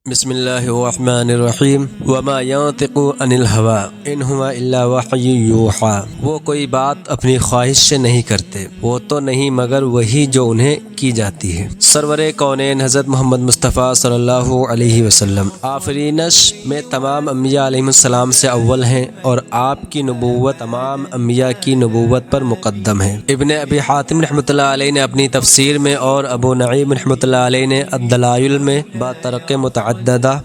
بسم اللہ الرحمن الرحیم وما ينطق عن الهوى ان هو الا وحی یوحی۔ وہ کوئی بات اپنی خواہش سے نہیں کرتے، وہ تو نہیں مگر وہی جو انہیں کی جاتی ہے۔ سرور کونین حضرت محمد مصطفیٰ صلی اللہ علیہ وسلم آفرینش میں تمام انبیاء علیہ السلام سے اول ہیں، اور آپ کی نبوت تمام انبیاء کی نبوت پر مقدم ہے۔ ابن ابی حاتم رحمۃ اللہ علیہ نے اپنی تفسیر میں اور ابو نعیم رحمۃ اللہ علیہ نے الدلائل میں بطرق متعددہ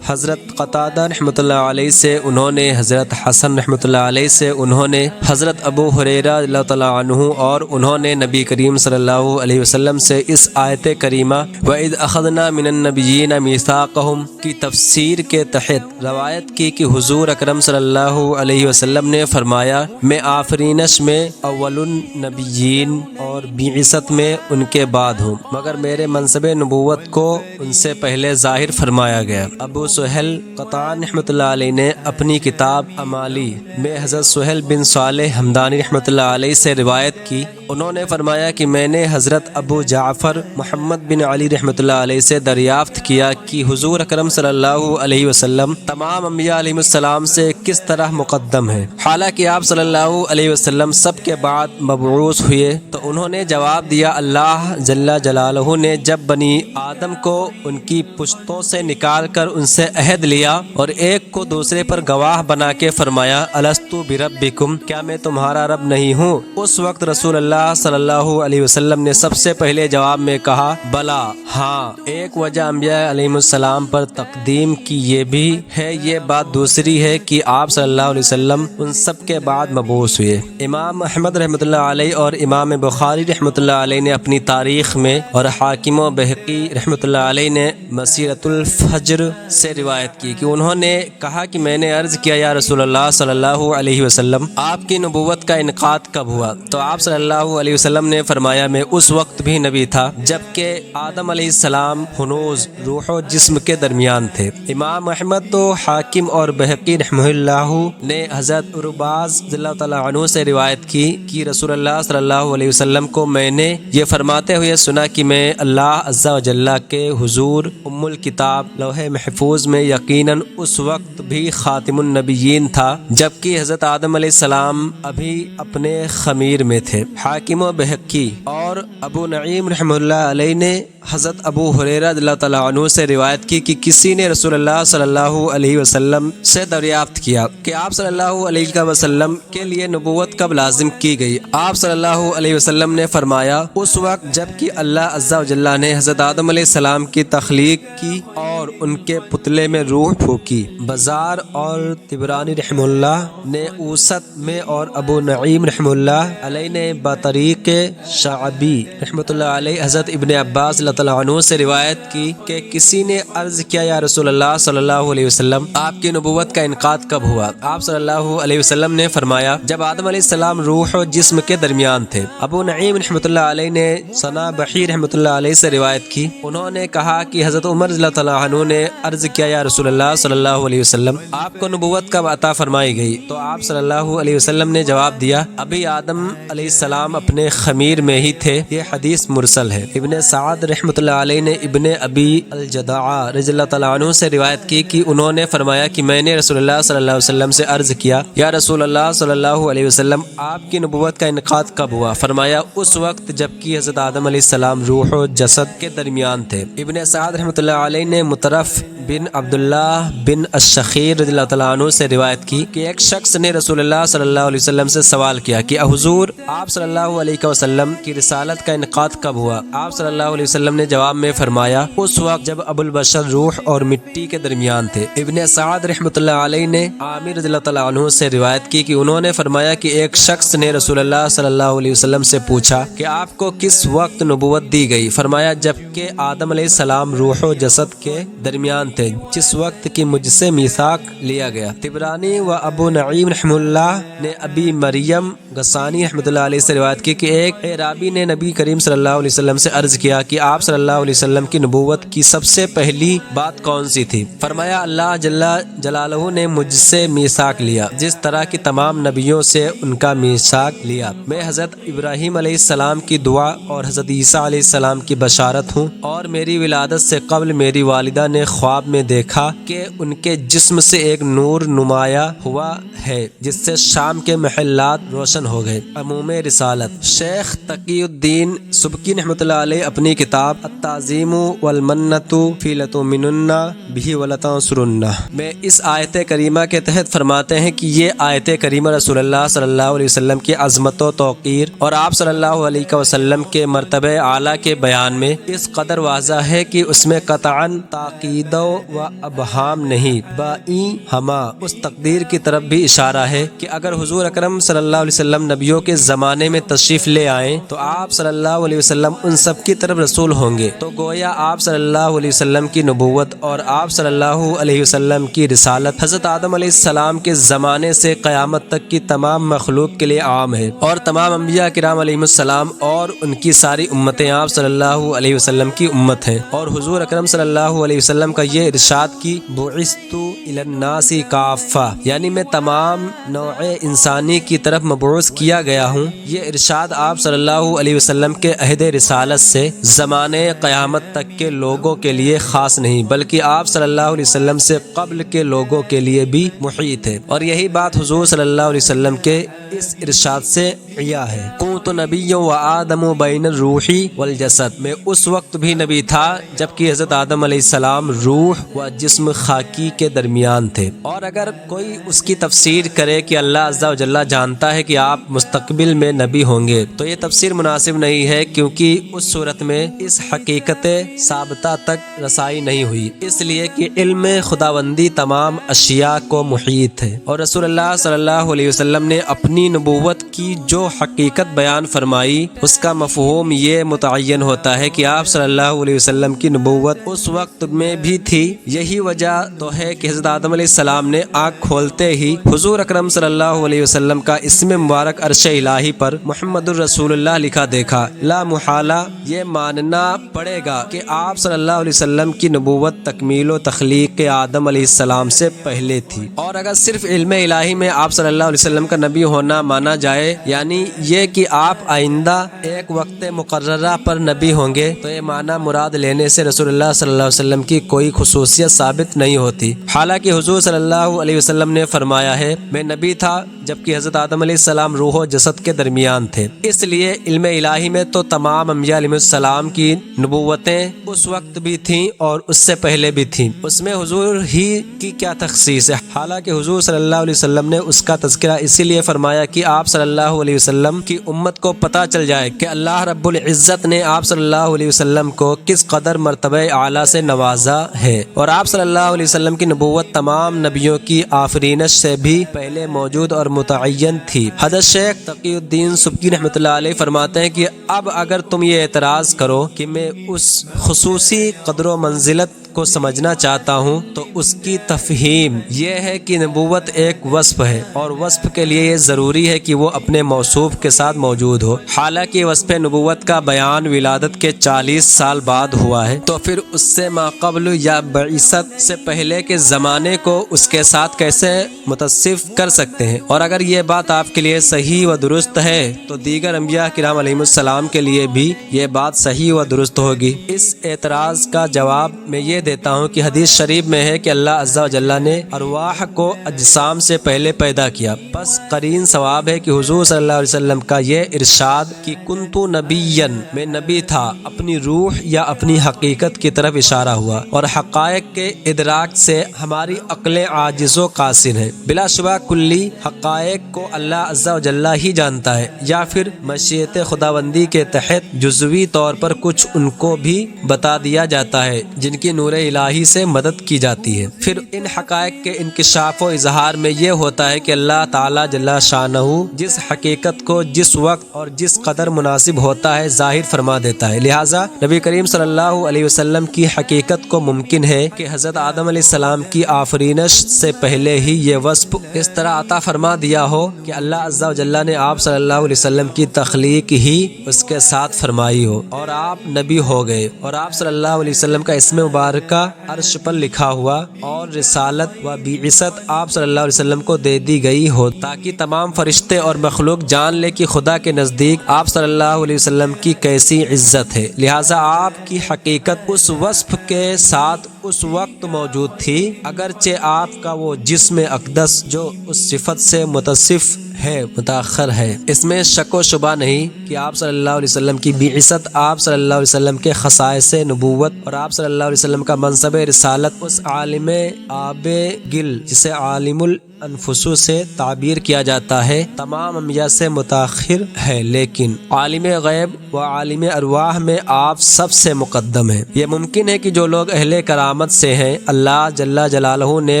حضرت قتادہ رحمۃ اللہ علیہ سے، انہوں نے حضرت حسن رحمۃ اللہ علیہ سے، انہوں نے حضرت ابو ہریرہ رضی اللہ تعالیٰ عنہ، اور انہوں نے نبی کریم صلی اللہ علیہ وسلم سے اس آیت کریمہ وَإِذْ أَخَذْنَا مِنَ النَّبِيِّينَ مِيثَاقَهُمْ کی تفسیر کے تحت روایت کی کہ حضور اکرم صلی اللہ علیہ وسلم نے فرمایا، میں آفرینش میں اول النبیین اور بعثت میں ان کے بعد ہوں، مگر میرے منصب نبوت کو ان سے پہلے ظاہر فرمایا گیا۔ ابو سہل قطان رحمۃ اللہ علیہ نے اپنی کتاب امالی میں حضرت سہل بن صالح ہمدانی رحمۃ اللہ علیہ سے روایت کی، انہوں نے فرمایا کہ میں نے حضرت ابو جعفر محمد بن علی رحمۃ اللہ علیہ سے دریافت کیا کہ حضور اکرم صلی اللہ علیہ وسلم تمام انبیاء علیہ السلام سے کس طرح مقدم ہیں، حالانکہ آپ صلی اللہ علیہ وسلم سب کے بعد مبعوث ہوئے؟ تو انہوں نے جواب دیا، اللہ جل جلالہ نے جب بنی آدم کو ان کی پشتوں سے نکال کر ان سے عہد لیا اور ایک کو دوسرے پر گواہ بنا کے فرمایا، الستُ بربکم، کیا میں تمہارا رب نہیں ہوں؟ اس وقت رسول اللہ صلی اللہ علیہ وسلم نے سب سے پہلے جواب میں کہا، بلا، ہاں۔ ایک وجہ انبیاء علیہ السلام پر تقدیم کی یہ بھی ہے، یہ بات دوسری ہے کہ آپ صلی اللہ علیہ وسلم ان سب کے بعد مبعوث ہوئے۔ امام احمد رحمۃ اللہ علیہ اور امام بخاری رحمۃ اللہ علیہ نے اپنی تاریخ میں، اور حاکم و بہقی رحمۃ اللہ علیہ نے مسیرۃ الفجر سے روایت کی کہ انہوں نے کہا کہ میں نے عرض کیا، یا رسول اللہ صلی اللہ علیہ وسلم، آپ کی نبوت کا انعقاد کب ہوا؟ تو آپ صلی اللہ علیہ وسلم نے فرمایا، میں اس وقت بھی نبی تھا جبکہ آدم علیہ السلام ہنوز روح و جسم کے درمیان تھے۔ امام احمد و حاکم اور بہقی رحمہ اللہ نے حضرت عرباز رضی اللہ تعالیٰ عنہ سے روایت کی کہ رسول اللہ صلی اللہ علیہ وسلم کو میں نے یہ فرماتے ہوئے سنا کہ میں اللہ عز و جل کے حضور ام الکتاب لوح محفوظ میں یقیناً اس وقت بھی خاتم النبیین تھا جبکہ حضرت آدم علیہ السلام ابھی اپنے خمیر میں تھے۔ حاکم و بہقی اور ابو نعیم رحمہ اللہ علیہ نے حضرت ابو ہریرہ رضی اللہ تعالیٰ عنہ سے روایت کی کہ کسی نے رسول اللہ صلی اللہ علیہ وسلم سے دریافت کیا کہ آپ صلی اللہ علیہ وسلم کے لیے نبوت کب لازم کی گئی؟ آپ صلی اللہ علیہ وسلم نے فرمایا، اس وقت جب کہ اللہ عز و جل نے حضرت آدم علیہ السلام کی تخلیق کی اور ان کے پتلے میں روح پھونکی۔ بزار اور طبرانی رحمہ اللہ نے اوسط میں اور ابو نعیم رحمہ اللہ علیہ نے بطریق شعبی رحمۃ اللہ علیہ حضرت ابن عباس رضی اللہ عنہ سے روایت کی کہ کسی نے عرض کیا، یا رسول اللہ صلی اللہ علیہ وسلم، آپ کی نبوت کا انعقاد کب ہوا؟ آپ صلی اللہ علیہ وسلم نے فرمایا، جب آدم علیہ السلام روح و جسم کے درمیان تھے۔ ابو نعیم رحمۃ اللہ علیہ نے ثنا بحی رحمۃ اللہ علیہ سے روایت کی، انہوں نے کہا کہ حضرت عمر رضی اللہ عنہ نے عرض کیا، یا رسول اللہ صلی اللہ علیہ وسلم، آپ کو نبوت کب عطا فرمائی گئی؟ تو آپ صلی اللہ علیہ وسلم نے جواب دیا، ابھی آدم علیہ السلام اپنے خمیر میں ہی تھے۔ یہ حدیث مرسل ہے۔ ابن سعد رحمۃ اللہ علیہ نے ابن ابی الجدع رضی اللہ تعالیٰ عنہ سے روایت کی کہ انہوں نے فرمایا کہ میں نے رسول اللہ صلی اللہ علیہ وسلم سے عرض کیا، یا رسول اللہ صلی اللہ علیہ وسلم، آپ کی نبوت کا انعقاد کب ہوا؟ فرمایا، اس وقت جبکہ حضرت آدم علیہ السلام روح و جسد کے درمیان تھے۔ ابن سعد رحمۃ اللہ علیہ نے مطرف بن عبداللہ بن الشخیر رضی اللہ تعالیٰ عنہ سے روایت کی کہ ایک شخص نے رسول اللہ صلی اللہ علیہ وسلم سے سوال کیا کہ حضور، آپ صلی اللہ علیہ وسلم کی رسالت کا انعقاد کب ہوا؟ آپ صلی اللہ علیہ وسلم نے جواب میں فرمایا، اس وقت جب ابو البشر روح اور مٹی کے درمیان تھے۔ ابن سعد رحمۃ اللہ علیہ نے عامر رضی اللہ تعالیٰ عنہ سے روایت کی کہ انہوں نے فرمایا کہ ایک شخص نے رسول اللہ صلی اللہ علیہ وسلم سے پوچھا کہ آپ کو کس وقت نبوت دی گئی؟ فرمایا، جبکہ آدم علیہ السلام روح و جسد کے درمیان تھے، جس وقت کی مجھ سے میثاق لیا گیا۔ طبرانی و ابو نعیم رحمہ اللہ نے ابی مریم غسانی رحمۃ اللہ علیہ سے روایت کی کہ ایک اعرابی نے نبی کریم صلی اللہ علیہ وسلم سے عرض کیا کہ آپ صلی اللہ علیہ وسلم کی نبوت کی سب سے پہلی بات کون سی تھی؟ فرمایا اللہ جل جلالہ نے مجھ سے میثاق لیا جس طرح کی تمام نبیوں سے ان کا میثاق لیا۔ میں حضرت ابراہیم علیہ السلام کی دعا اور حضرت عیسیٰ علیہ السلام کی بشارت ہوں، اور میری ولادت سے قبل میری والدہ نے خواب میں دیکھا کہ ان کے جسم سے ایک نور نمایاں ہوا ہے جس سے شام کے محلات روشن ہو گئے۔ عموم رسالت شیخ تقی الدین سبکی رحمۃ اللہ علیہ اپنی کتاب التعظیم والمنۃ فی لتؤمنن بہ ولتنصرنہ میں اس آیت کریمہ کے تحت فرماتے ہیں کہ یہ آیت کریمہ رسول اللہ صلی اللہ علیہ وسلم کی عظمت و توقیر اور آپ صلی اللہ علیہ وسلم کے مرتبہ اعلیٰ کے بیان میں اس قدر واضح ہے کہ اس میں قطعاً تاکید و ابہام نہیں، بائیں ہما اس تقدیر کی طرف بھی اشارہ ہے کہ اگر حضور اکرم صلی اللہ علیہ وسلم نبیوں کے زمانے میں تشریف لے آئیں تو آپ صلی اللہ علیہ وسلم ان سب کی طرف رسول ہوں گے، تو گویا آپ صلی اللہ علیہ وسلم کی نبوت اور آپ صلی اللہ علیہ وسلم کی رسالت حضرت آدم علیہ السلام کے زمانے سے قیامت تک کی تمام مخلوق کے لیے عام ہے، اور تمام انبیاء کرام علیہ السلام اور ان کی ساری امتیں آپ صلی اللہ علیہ وسلم کی امت ہیں۔ اور حضور اکرم صلی اللہ علیہ وسلم کا یہ ارشاد کی بعثت الی الناس کافہ، یعنی میں تمام نوع انسانی کی طرف مبعوث کیا گیا ہوں، یہ ارشاد آپ صلی اللہ علیہ وسلم کے عہد رسالت سے زمانے قیامت تک کے لوگوں کے لیے خاص نہیں بلکہ آپ صلی اللہ علیہ وسلم سے قبل کے لوگوں کے لیے بھی محیط ہے، اور یہی بات حضور صلی اللہ علیہ وسلم کے اس ارشاد سے عیا ہے۔ کنت نبی و آدم بین الروح والجسد، میں اس وقت بھی نبی تھا جبکہ حضرت آدم علیہ السلام روح و جسم خاکی کے درمیان تھے۔ اور اگر کوئی اس کی تفسیر کرے کہ اللہ عز و جل جانتا ہے کہ آپ مستقبل میں نبی ہوں گے تو یہ تفسیر مناسب نہیں ہے، کیونکہ اس صورت میں اس حقیقت ثابتہ تک رسائی نہیں ہوئی، اس لیے کہ علم خداوندی تمام اشیاء کو محیط ہے، اور رسول اللہ صلی اللہ علیہ وسلم نے اپنی نبوت کی جو حقیقت بیان فرمائی اس کا مفہوم یہ متعین ہوتا ہے کہ آپ صلی اللہ علیہ وسلم کی نبوت اس وقت میں بھی تھی۔ یہی وجہ تو ہے کہ حضرت آدم علیہ السلام نے آنکھ کھولتے ہی حضور اکرم صلی اللہ علیہ وسلم کا اسم مبارک عرش الہی پر محمد الرسول اللہ لکھا دیکھا۔ لا محالہ یہ ماننا پڑے گا کہ آپ صلی اللہ علیہ وسلم کی نبوت تکمیل و تخلیق آدم علیہ السلام سے پہلے تھی، اور اگر صرف علم الہی میں آپ صلی اللہ علیہ وسلم کا نبی ہونا مانا جائے، یعنی یہ کہ آپ آئندہ ایک وقت مقررہ پر نبی ہوں گے، تو یہ معنی مراد لینے سے رسول اللہ صلی اللہ علیہ وسلم کی کوئی خصوصیت ثابت نہیں ہوتی۔ حالانکہ حضور صلی اللہ علیہ وسلم نے فرمایا ہے میں نبی تھا جبکہ حضرت آدم علیہ السلام روح و جسد کے درمیان تھے، اس لیے علم الہی میں تو تمام انبیاء علیہ السلام کی نبوتیں اس وقت بھی تھیں اور اس سے پہلے بھی تھیں، اس میں حضور ہی کی کیا تخصیص ہے؟ حالانکہ حضور صلی اللہ علیہ وسلم نے اس کا تذکرہ اسی لیے فرمایا کہ آپ صلی اللہ علیہ وسلم کی امت کو پتہ چل جائے کہ اللہ رب العزت نے آپ صلی اللہ علیہ وسلم کو کس قدر مرتبہ اعلیٰ سے نوازا ہے، اور آپ صلی اللہ علیہ وسلم کی نبوت تمام نبیوں کی آفرینش سے بھی پہلے موجود اور متعین تھی۔ حضرت شیخ تقی الدین سبکی رحمۃ اللہ علیہ فرماتے ہیں کہ اب اگر تم یہ اعتراض کرو کہ میں اس خصوصی قدر و منزلت کو سمجھنا چاہتا ہوں تو اس کی تفہیم یہ ہے کہ نبوت ایک وصف ہے، اور وصف کے لیے یہ ضروری ہے کہ وہ اپنے موصوف کے ساتھ موجود ہو۔ حالانکہ وصف نبوت کا بیان ولادت کے 40 سال بعد ہوا ہے، تو پھر اس سے ماقبل یا بعثت سے پہلے کے زمانے کو اس کے ساتھ کیسے متصف کر سکتے ہیں؟ اور اگر یہ بات آپ کے لیے صحیح و درست ہے تو دیگر انبیاء کرام علیہ السلام کے لیے بھی یہ بات صحیح و درست ہوگی۔ اس اعتراض کا جواب میں یہ دیتا ہوں کہ حدیث شریف میں ہے کہ اللہ عز و جل نے ارواح کو اجسام سے پہلے پیدا کیا، بس قرین ثواب ہے کہ حضور صلی اللہ علیہ وسلم کا یہ ارشاد کہ کنت نبیا، میں نبی تھا، اپنی روح یا اپنی حقیقت کی طرف اشارہ ہوا، اور حقائق کے ادراک سے ہماری عقل عاجز و قاصر ہے۔ بلا شبہ کلی حقائق کو اللہ عز و جل ہی جانتا ہے، یا پھر مشیت خداوندی کے تحت جزوی طور پر کچھ ان کو بھی بتا دیا جاتا ہے جن کی نور الہی سے مدد کی جاتی ہے۔ پھر ان حقائق کے انکشاف و اظہار میں یہ ہوتا ہے کہ اللہ تعالیٰ جل شانہ جس حقیقت کو جس وقت اور جس قدر مناسب ہوتا ہے ظاہر فرما دیتا ہے۔ لہٰذا نبی کریم صلی اللہ علیہ وسلم کی حقیقت کو ممکن ہے کہ حضرت آدم علیہ السلام کی آفرینش سے پہلے ہی یہ وصف اس طرح عطا فرما دیا ہو کہ اللہ عز و جل نے آپ صلی اللہ علیہ وسلم کی تخلیق ہی اس کے ساتھ فرمائی ہو اور آپ نبی ہو گئے، اور آپ صلی اللہ علیہ وسلم کا اسم مبارکہ عرش پر لکھا ہوا اور رسالت و بعثت آپ صلی اللہ علیہ وسلم کو دے دی گئی ہو، تاکہ تمام فرشتے اور مخلوق جان لے کہ خدا کے نزدیک آپ صلی اللہ علیہ وسلم کی کیسی عزت ہے۔ لہٰذا آپ کی حقیقت اس وصف کے ساتھ اس وقت موجود تھی، اگرچہ آپ کا وہ جسم اقدس جو اس صفت سے متصف ہے متاخر ہے۔ اس میں شک و شبہ نہیں کہ آپ صلی اللہ علیہ وسلم کی بعثت، آپ صلی اللہ علیہ وسلم کے خصائص نبوت اور آپ صلی اللہ علیہ وسلم کا منصب رسالت اس عالم آب گل جسے عالم الانفسو سے تعبیر کیا جاتا ہے تمام انبیاء سے متاخر ہے، لیکن عالم غیب و عالم ارواح میں آپ سب سے مقدم ہیں۔ یہ ممکن ہے کہ جو لوگ اہل کرامت سے ہیں اللہ جل جلالہ نے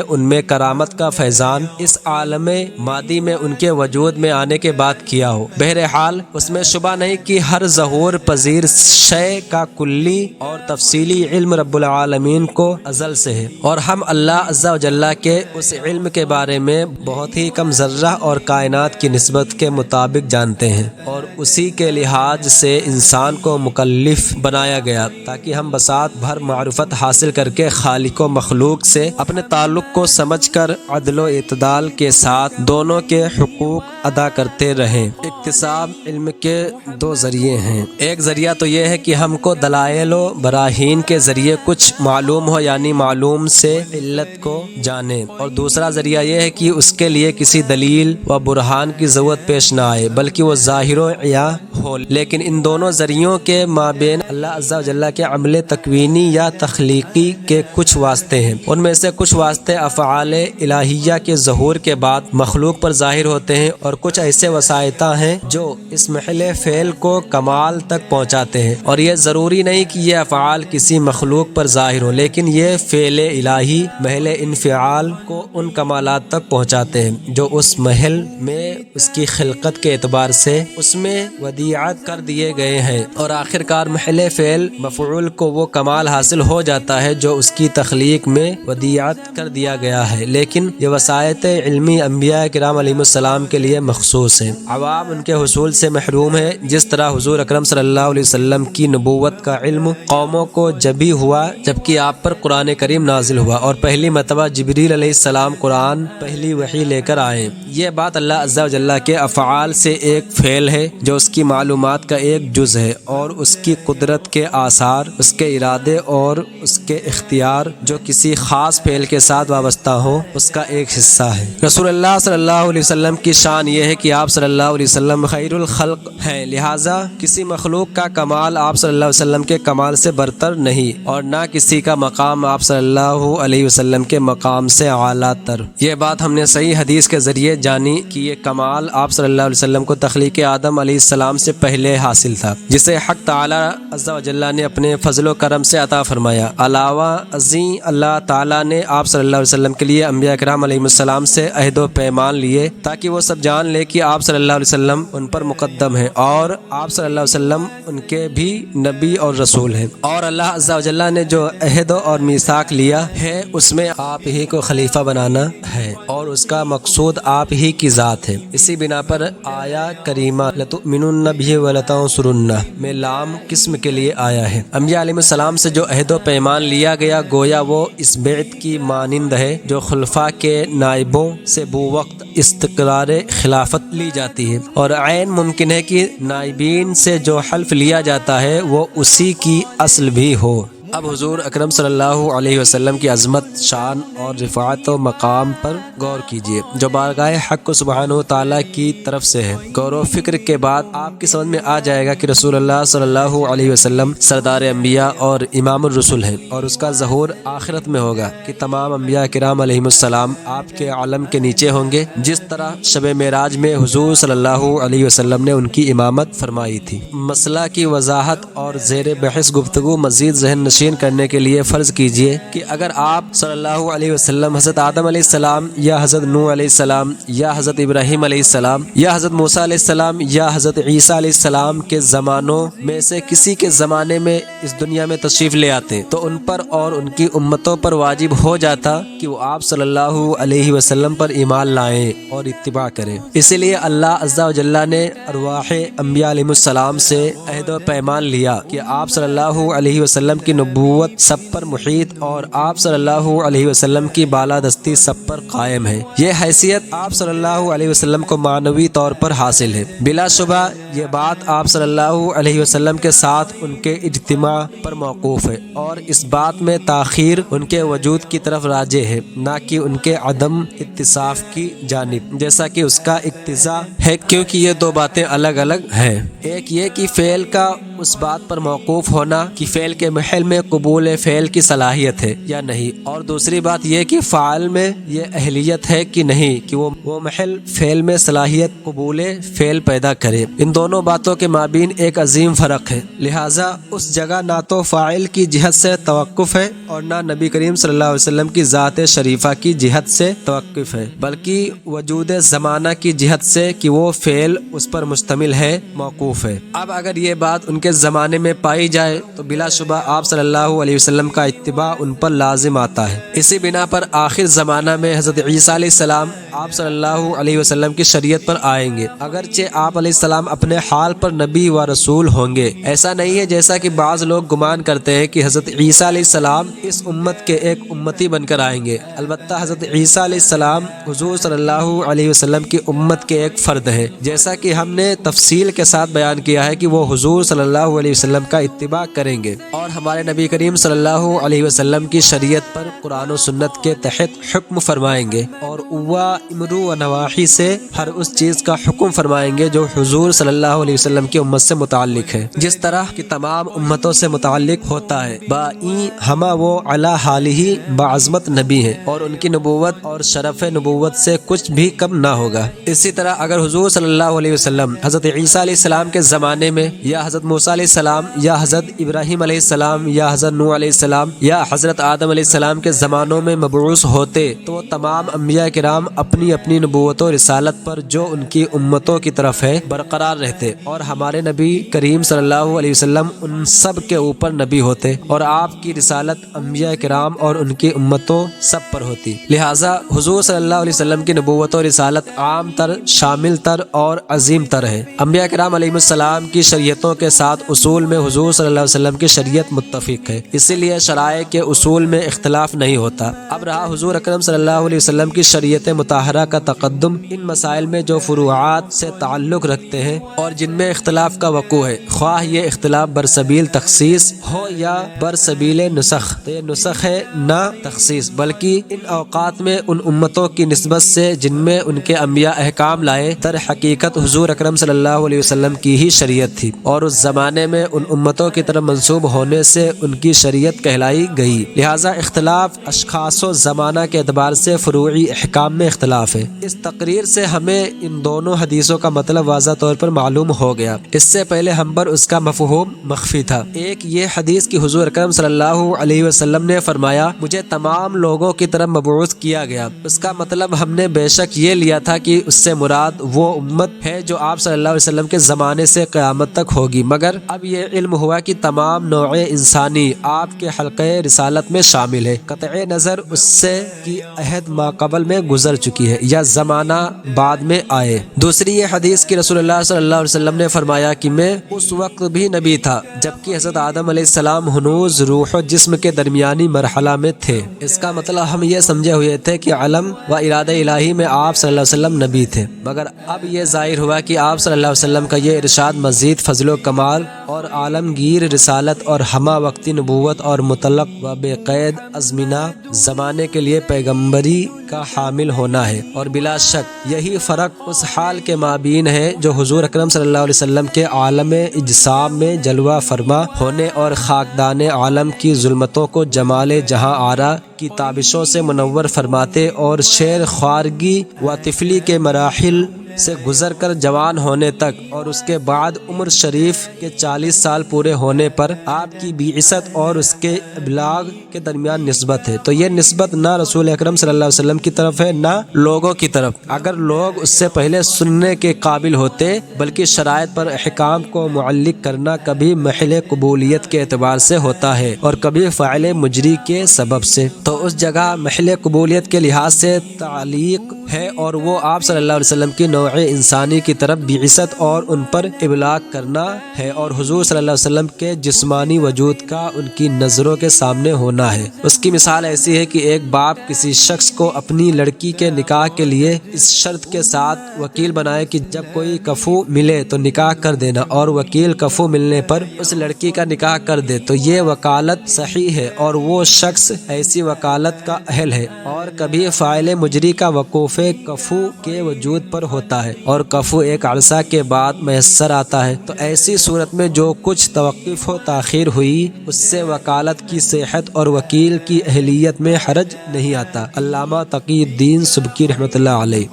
ان میں کرامت کا فیضان اس عالم مادی میں ان کے وجود میں آنے کے بعد کیا ہو۔ بہرحال اس میں شبہ نہیں کہ ہر ظہور پذیر شے کا کلی اور تفصیلی علم رب العالمین کو ازل سے ہے، اور ہم اللہ عز و جل کے اس علم کے بارے میں بہت ہی کم ذرہ اور کائنات کی نسبت کے مطابق جانتے ہیں، اور اسی کے لحاظ سے انسان کو مکلف بنایا گیا تاکہ ہم بساط بھر معرفت حاصل کر کے خالق و مخلوق سے اپنے تعلق کو سمجھ کر عدل و اعتدال کے ساتھ دونوں کے حقوق ادا کرتے رہیں۔ اکتساب علم کے دو ذریعے ہیں، ایک ذریعہ تو یہ ہے کہ ہم کو دلائل و براہین کے ذریعے کچھ معلوم ہو، یعنی معلوم سے علت کو جانیں، اور دوسرا ذریعہ یہ ہے کہ اس کے لیے کسی دلیل و برہان کی ضرورت پیش نہ آئے بلکہ وہ ظاہر و عیاں ہو۔ لیکن ان دونوں ذریعوں کے مابین اللہ عز و جل کے عمل تکوینی یا تخلیقی کے کچھ واسطے ہیں۔ ان میں سے کچھ واسطے افعال الہیہ کے ظہور کے بعد مخلوق پر ظاہر ہوتے ہیں، اور کچھ ایسے وسائطہ ہیں جو اس محل فعل کو کمال تک پہنچاتے ہیں، اور یہ ضروری نہیں کہ یہ افعال کسی مخلوق پر ظاہر ہوں، لیکن یہ فعل الہی محل انفعال کو ان کمالات تک پہنچاتے ہیں جو اس محل میں اس کی خلقت کے اعتبار سے اس میں ودیعت کر دیے گئے ہیں، اور آخر کار محل فعل مفعول کو وہ کمال حاصل ہو جاتا ہے جو اس کی تخلیق میں ودیعت کر دیا گیا ہے۔ لیکن یہ وسائط علمی انبیاء کرام علیہ السلام کے لیے مخصوص ہیں، عوام ان کے حصول سے محروم ہے، جس طرح حضور اکرم صلی اللہ علیہ وسلم کی نبوت کا علم قوموں کو جبھی ہوا جبکہ آپ پر قرآن کریم نازل ہوا اور پہلی مرتبہ جبریل علیہ السلام قرآن پہلی وحی لے کر آئے۔ یہ بات اللہ عز و جل کے افعال سے ایک فعل ہے جو اس کی معلومات کا ایک جز ہے، اور اس کی قدرت کے آثار، اس کے ارادے اور اس کے اختیار جو کسی خاص فعل کے ساتھ وابستہ ہو اس کا ایک حصہ ہے۔ رسول اللہ صلی اللہ علیہ وسلم کی شان یہ ہے کہ آپ صلی اللہ علیہ وسلم خیر الخلق ہیں، لہٰذا کسی مخلوق کا کمال آپ صلی اللہ علیہ وسلم کے کمال سے برتر نہیں، اور نہ کسی کا مقام آپ صلی اللہ علیہ وسلم کے مقام سے اعلیٰ تر۔ یہ بات ہم نے صحیح حدیث کے ذریعے جانی کہ یہ کمال آپ صلی اللہ علیہ وسلم کو تخلیق آدم علیہ السلام سے پہلے حاصل تھا، جسے حق تعالی عز و جل نے اپنے فضل و کرم سے عطا فرمایا۔ علاوہ ازیں اللہ تعالی نے آپ صلی اللہ علیہ وسلم کے لیے انبیاء کرام علیہ السلام سے عہد و پیمان لیے تاکہ وہ سب جان لے کہ آپ صلی اللہ علیہ وسلم ان پر مقدم ہیں، اور آپ صلی اللہ علیہ وسلم ان کے بھی نبی اور رسول ہیں، اور اللہ عز و جل نے جو عہد اور میثاق لیا ہے اس میں آپ ہی کو خلیفہ بنانا ہے، اور اس کا مقصود آپ ہی کی ذات ہے۔ اسی بنا پر آیا کریمہ لتؤمنن بہ ولتنصرنہ میں لام قسم کے لیے آیا ہے۔ انبیاء علیہ السلام سے جو عہد و پیمان لیا گیا گویا وہ اس بیعت کی مانند ہے جو خلفاء کے نائبوں سے بو وقت استقرار خلافت لی جاتی ہے، اور عین ممکن ہے کہ نائبین سے جو حلف لیا جاتا ہے وہ اسی کی اصل بھی ہو۔ اب حضور اکرم صلی اللہ علیہ وسلم کی عظمت، شان اور رفعت و مقام پر غور کیجیے جو بارگاہ حق سبحانہ و تعالیٰ کی طرف سے ہے۔ غور و فکر کے بعد آپ کی سمجھ میں آ جائے گا کہ رسول اللہ صلی اللہ علیہ وسلم سردار انبیاء اور امام الرسل ہیں، اور اس کا ظہور آخرت میں ہوگا کہ تمام انبیاء کرام علیہ السلام آپ کے علم کے نیچے ہوں گے، جس طرح شب معراج میں حضور صلی اللہ علیہ وسلم نے ان کی امامت فرمائی تھی۔ مسئلہ کی وضاحت اور زیر بحث گفتگو مزید ذہن نشین نشین کرنے کے لیے فرض کیجئے کہ اگر آپ صلی اللہ علیہ وسلم حضرت آدم علیہ السلام یا حضرت نوح علیہ السلام یا حضرت ابراہیم علیہ السلام یا حضرت موسیٰ علیہ السلام یا حضرت عیسیٰ علیہ السلام کے زمانوں میں سے کسی کے زمانے میں اس دنیا میں تشریف لے آتے تو ان پر اور ان کی امتوں پر واجب ہو جاتا کہ وہ آپ صلی اللہ علیہ وسلم پر ایمان لائیں اور اتباع کریں۔ اسی لیے اللہ عز و جل نے ارواح انبیاء علیہ السلام سے عہد و پیمان لیا کہ آپ صلی اللہ علیہ وسلم کی نبوت سب پر محیط اور آپ صلی اللہ علیہ وسلم کی بالادستی سب پر قائم ہے۔ یہ حیثیت آپ صلی اللہ علیہ وسلم کو معنوی طور پر حاصل ہے۔ بلا شبہ یہ بات آپ صلی اللہ علیہ وسلم کے ساتھ ان کے اجتماع پر موقوف ہے اور اس بات میں تاخیر ان کے وجود کی طرف راجع ہے نہ کہ ان کے عدم اتصاف کی جانب، جیسا کہ اس کا اقتضا ہے، کیونکہ یہ دو باتیں الگ الگ ہیں۔ ایک یہ کہ فعل کا اس بات پر موقوف ہونا کہ فعل کے محل میں قبول فعل کی صلاحیت ہے یا نہیں، اور دوسری بات یہ کہ فاعل میں یہ اہلیت ہے کہ نہیں کہ وہ محل فعل میں صلاحیت قبول فعل پیدا کرے۔ ان دونوں باتوں کے مابین ایک عظیم فرق ہے، لہٰذا اس جگہ نہ تو فاعل کی جہت سے توقف ہے اور نہ نبی کریم صلی اللہ علیہ وسلم کی ذات شریفہ کی جہت سے توقف ہے، بلکہ وجود زمانہ کی جہت سے کہ وہ فعل اس پر مشتمل ہے موقوف ہے۔ اب اگر یہ بات ان کے زمانے میں پائی جائے تو بلا شبہ آپ صلی اللہ علیہ وسلم کا اتباع ان پر لازم آتا ہے۔ اسی بنا پر آخر زمانہ میں حضرت عیسیٰ علیہ السلام آپ صلی اللہ علیہ وسلم کی شریعت پر آئیں گے، اگرچہ آپ علیہ السلام اپنے حال پر نبی و رسول ہوں گے۔ ایسا نہیں ہے جیسا کہ بعض لوگ گمان کرتے ہیں کہ حضرت عیسیٰ علیہ السلام اس امت کے ایک امتی بن کر آئیں گے، البتہ حضرت عیسیٰ علیہ السلام حضور صلی اللہ علیہ وسلم کی امت کے ایک فرد ہیں، جیسا کہ ہم نے تفصیل کے ساتھ بیان کیا ہے کہ وہ حضور صلی اللہ علیہ وسلم کا اتباع کریں گے اور ہمارے نبی کریم صلی اللہ علیہ وسلم کی شریعت پر قرآن و سنت کے تحت حکم فرمائیں گے اور اوا امرو و نواحی سے ہر اس چیز کا حکم فرمائیں گے جو حضور صلی اللہ علیہ وسلم کی امت سے متعلق ہے، جس طرح کی تمام امتوں سے متعلق ہوتا ہے۔ بائی ہما وہ علی حالہ بعظمت نبی ہیں اور ان کی نبوت اور شرف نبوت سے کچھ بھی کم نہ ہوگا۔ اسی طرح اگر حضور صلی اللہ علیہ وسلم حضرت عیسیٰ علیہ السلام کے زمانے میں یا حضرت موسیٰ علیہ السلام یا حضرت ابراہیم علیہ السلام یا حضرت نوح علیہ السلام یا حضرت آدم علیہ السلام کے زمانوں میں مبعوث ہوتے تو وہ تمام انبیاء کرام اپنی اپنی نبوت و رسالت پر جو ان کی امتوں کی طرف ہے برقرار رہتے اور ہمارے نبی کریم صلی اللہ علیہ وسلم ان سب کے اوپر نبی ہوتے اور آپ کی رسالت انبیاء کرام اور ان کی امتوں سب پر ہوتی۔ لہٰذا حضور صلی اللہ علیہ وسلم کی نبوت و رسالت عام تر، شامل تر اور عظیم تر ہے۔ انبیاء کرام علیہ السلام کی شریعتوں کے ساتھ اصول میں حضور صلی اللہ علیہ وسلم کی شریعت متفق ہے، اسی لیے شرائع کے اصول میں اختلاف نہیں ہوتا۔ اب رہا حضور اکرم صلی اللہ علیہ وسلم کی شریعت مطہرہ کا تقدم، ان مسائل میں جو فروعات سے تعلق رکھتے ہیں اور جن میں اختلاف کا وقوع ہے، خواہ یہ اختلاف برسبیل تخصیص ہو یا برسبیل نسخ، تو یہ نسخ ہے نہ تخصیص، بلکہ ان اوقات میں ان امتوں کی نسبت سے جن میں ان کے انبیاء احکام لائے، در حقیقت حضور اکرم صلی اللہ علیہ وسلم کی ہی شریعت تھی اور اس زمانے میں ان امتوں کی طرف منسوب ہونے سے ان کی شریعت کہلائی گئی۔ لہٰذا اختلاف اشخاص و زمانہ کے اعتبار سے فروعی احکام میں اختلاف ہے۔ اس تقریر سے ہمیں ان دونوں حدیثوں کا مطلب واضح طور پر معلوم ہو گیا، اس سے پہلے ہم پر اس کا مفہوم مخفی تھا۔ ایک یہ حدیث کہ حضور اکرم صلی اللہ علیہ وسلم نے فرمایا مجھے تمام لوگوں کی طرف مبعوث کیا گیا، اس کا مطلب ہم نے بے شک یہ لیا تھا کہ اس سے مراد وہ امت ہے جو آپ صلی اللہ علیہ وسلم کے زمانے سے قیامت تک ہوگی، مگر اب یہ علم ہوا کہ تمام نوع انسانی آپ کے حلقے رسالت میں شامل ہے، قطع نظر اس سے کہ عہد ما قبل میں گزر چکی ہے یا زمانہ بعد میں آئے۔ دوسری یہ حدیث کہ رسول اللہ صلی اللہ علیہ وسلم نے فرمایا کہ میں اس وقت بھی نبی تھا جبکہ حضرت آدم علیہ السلام ہنوز روح و جسم کے درمیانی مرحلہ میں تھے۔ اس کا مطلب ہم یہ سمجھے ہوئے تھے کہ علم و ارادہ الہی میں آپ صلی اللہ علیہ وسلم نبی تھے، مگر اب یہ ظاہر ہوا کہ آپ صلی اللہ علیہ وسلم کا یہ ارشاد مزید فضل و کمال اور عالمگیر رسالت اور ہمہ وقتی نبوت اور مطلق و بے قید ازمنہ زمانے کے لیے پیغمبری کا حامل ہونا ہے، اور بلا شک یہی فرق اس حال کے مابین ہے جو حضور اکرم صلی اللہ علیہ وسلم کے عالم اجسام میں جلوہ فرما ہونے اور خاکدان عالم کی ظلمتوں کو جمال جہاں آرا کی تابشوں سے منور فرماتے اور شیر خوارگی و طفلی کے مراحل سے گزر کر جوان ہونے تک اور اس کے بعد عمر شریف کے 40 سال پورے ہونے پر آپ کی بعثت اور اس کے ابلاغ کے درمیان نسبت ہے۔ تو یہ نسبت نہ رسول اکرم صلی اللہ علیہ وسلم کی طرف ہے نہ لوگوں کی طرف۔ اگر لوگ اس سے پہلے سننے کے قابل ہوتے، بلکہ شرائط پر احکام کو معلق کرنا کبھی محل قبولیت کے اعتبار سے ہوتا ہے اور کبھی فعل مجری کے سبب سے، تو اس جگہ محل قبولیت کے لحاظ سے تعلیق ہے اور وہ آپ صلی اللہ علیہ وسلم کی نوع انسانی کی طرف بعثت اور ان پر ابلاغ کرنا ہے، اور حضور صلی اللہ علیہ وسلم کے جسمانی وجود کا ان کی نظروں کے سامنے ہونا ہے۔ اس کی مثال ایسی ہے کہ ایک باپ کسی شخص کو اپنی لڑکی کے نکاح کے لیے اس شرط کے ساتھ وکیل بنائے کہ جب کوئی کفو ملے تو نکاح کر دینا، اور وکیل کفو ملنے پر اس لڑکی کا نکاح کر دے، تو یہ وکالت صحیح ہے اور وہ شخص ایسی وکالت کا اہل ہے۔ اور کبھی فاعل مجری کا وقوف کفو کے وجود پر ہوتا ہے اور کفو ایک عرصہ کے بعد میسر آتا ہے، تو ایسی صورت میں جو کچھ توقف و تاخیر ہوئی اس سے وکالت کی صحت اور وکیل کی اہلیت میں حرج نہیں آتا۔ علامہ تقی الدین سبکی رحمۃ اللہ علیہ۔